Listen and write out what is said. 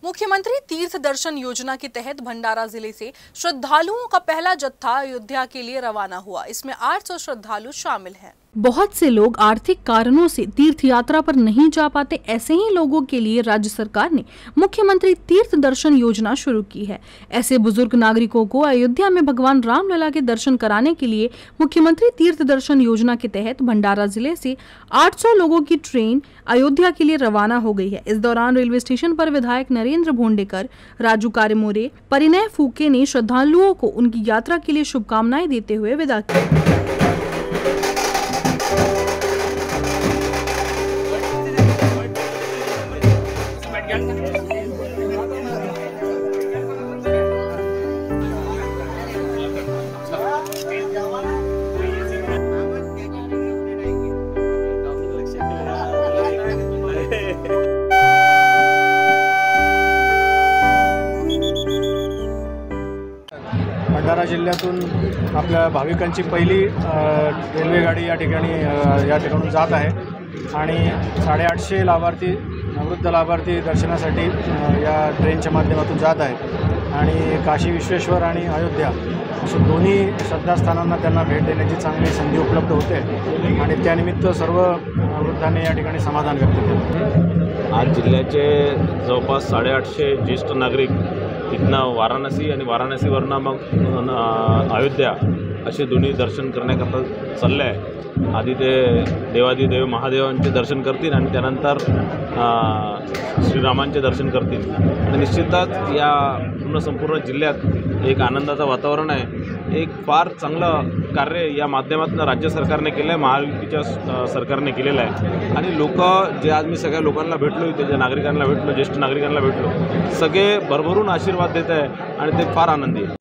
मुख्यमंत्री तीर्थ दर्शन योजना के तहत भंडारा जिले से श्रद्धालुओं का पहला जत्था अयोध्या के लिए रवाना हुआ। इसमें 800 श्रद्धालु शामिल हैं। बहुत से लोग आर्थिक कारणों से तीर्थ यात्रा पर नहीं जा पाते। ऐसे ही लोगों के लिए राज्य सरकार ने मुख्यमंत्री तीर्थ दर्शन योजना शुरू की है। ऐसे बुजुर्ग नागरिकों को अयोध्या में भगवान रामलला के दर्शन कराने के लिए मुख्यमंत्री तीर्थ दर्शन योजना के तहत भंडारा जिले से 800 लोगों की ट्रेन अयोध्या के लिए रवाना हो गई है। इस दौरान रेलवे स्टेशन पर विधायक नरेंद्र भोंडेकर, राजू कारेमोरे, परिणय फूके ने श्रद्धालुओं को उनकी यात्रा के लिए शुभकामनाएं देते हुए विदा किया। भंडारा जिल्ह्यातून आपल्या भाविकांची पहिली रेल्वे गाडी या ठिकाणून जात आहे आणि 850 लाभार्थी वृद्ध लाभार्थी दर्शनासाठी या ट्रेनच्या माध्यमातून जात आहेत आणि काशी विश्वेश्वर आणि अयोध्या अशा दोन्ही श्रद्धास्थानांना त्यांना भेट देण्याची चांगली संधी उपलब्ध होते आणि त्यानिमित्त सर्व वृद्धांनी या ठिकाणी समाधान व्यक्त केले। आज जिल्ह्याचे जवळपास 850 ज्येष्ठ नागरिक इथनं वाराणसी आणि वाराणसीवरनं मग अयोध्या असे दोन्ही दर्शन करण्याकरता चालले आहे। आधी ते देवादिदेव महादेवांचे दर्शन करतील आणि त्यानंतर श्रीरामांचे दर्शन करतील आणि निश्चितच या संपूर्ण जिल्ह्यात एक आनंदाचं वातावरण आहे। एक फार चांगलं कार्य या माध्यमातून राज्य सरकारने केलं आहे, महायुतीच्या सरकारने केलेलं आहे आणि लोक जे आज मी सगळ्या लोकांना भेटलो, इथे ज्या नागरिकांना भेटलो, ज्येष्ठ नागरिकांना भेटलो, सगळे भरभरून आशीर्वाद देत आहे आणि ते फार आनंदी आहे।